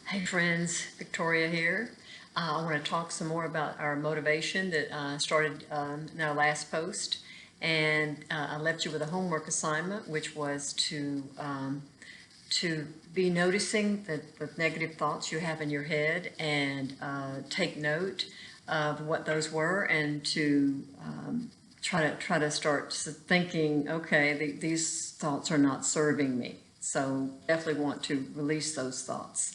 Hey friends, Victoria here. I want to talk some more about our motivation that started in our last post. And I left you with a homework assignment, which was to be noticing the negative thoughts you have in your head and take note of what those were, and to try to start thinking, okay, these thoughts are not serving me. So definitely want to release those thoughts.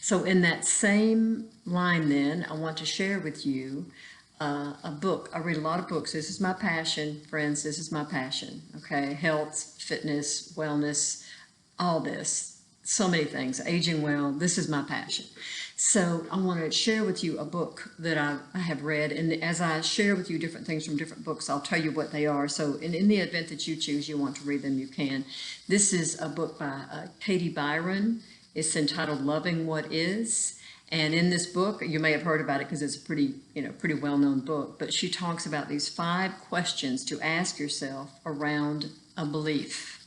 So in that same line then, I want to share with you a book. I read a lot of books. This is my passion, friends. This is my passion, okay? Health, fitness, wellness, all this. So many things. Aging well. This is my passion. So I want to share with you a book that I have read. And as I share with you different things from different books, I'll tell you what they are. So in the event that you choose, you want to read them, you can. This is a book by Katy Byron. It's entitled Loving What Is. And in this book, you may have heard about it because it's a pretty well-known book, but she talks about these 5 questions to ask yourself around a belief.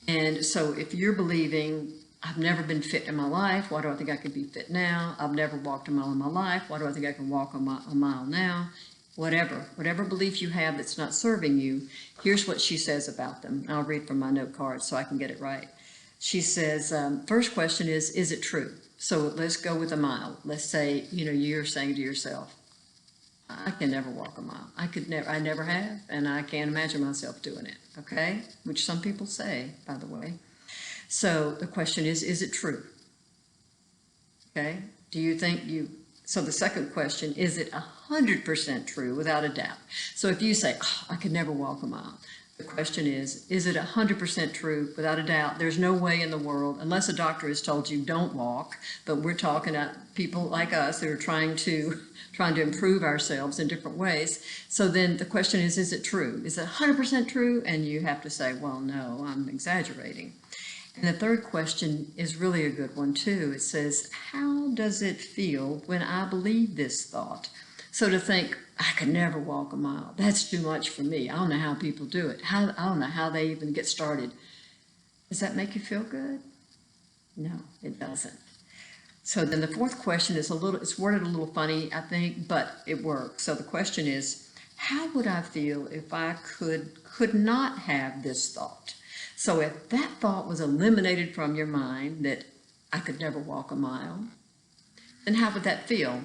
And so if you're believing, I've never been fit in my life, why do I think I could be fit now? I've never walked a mile in my life, why do I think I can walk a mile now? Whatever belief you have that's not serving you, here's what she says about them. I'll read from my note card so I can get it right. She says, first question is it true? So let's go with a mile. Let's say, you're saying to yourself, I can never walk a mile. I never have, and I can't imagine myself doing it, okay? Which some people say, by the way. So the question is it true? Okay? Do you think so the second question, is it 100% true without a doubt? So if you say, I could never walk a mile, the question is it 100% true without a doubt? There's no way in the world, unless a doctor has told you don't walk, but we're talking about people like us that are trying to improve ourselves in different ways. So then the question is it true? Is it 100% true? And you have to say, well, no, I'm exaggerating. And the third question is really a good one too. It says, how does it feel when I believe this thought? So to think, I could never walk a mile, that's too much for me. I don't know how people do it. I don't know how they even get started. Does that make you feel good? No, it doesn't. So then the fourth question is it's worded a little funny, I think, but it works. So the question is, how would I feel if I could not have this thought? So if that thought was eliminated from your mind, that I could never walk a mile, then how would that feel?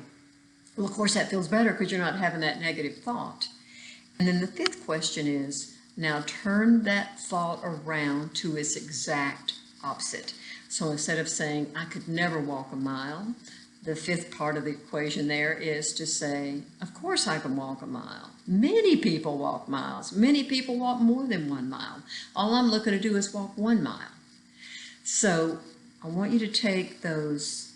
Well, of course, that feels better because you're not having that negative thought. And then the fifth question is, now turn that thought around to its exact opposite. So instead of saying, I could never walk a mile, the fifth part of the equation there is to say, of course I can walk a mile. Many people walk miles. Many people walk more than 1 mile. All I'm looking to do is walk 1 mile. So I want you to take those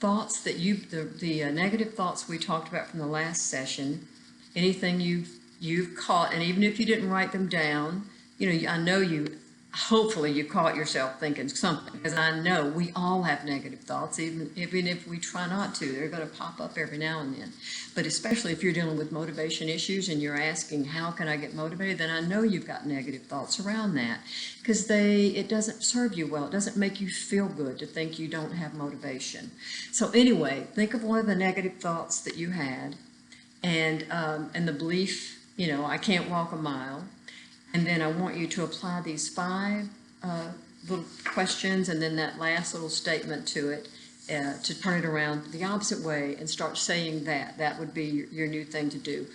thoughts that the negative thoughts we talked about from the last session, anything you've caught, and even if you didn't write them down, I know hopefully you caught yourself thinking something, because I know we all have negative thoughts, even if we try not to. They're going to pop up every now and then. But especially if you're dealing with motivation issues and you're asking, how can I get motivated? Then I know you've got negative thoughts around that, because it doesn't serve you well. It doesn't make you feel good to think you don't have motivation. So anyway, think of one of the negative thoughts that you had, and the belief, I can't walk a mile. And then I want you to apply these 5 little questions and then that last little statement to it, to turn it around the opposite way and start saying that. That would be your new thing to do.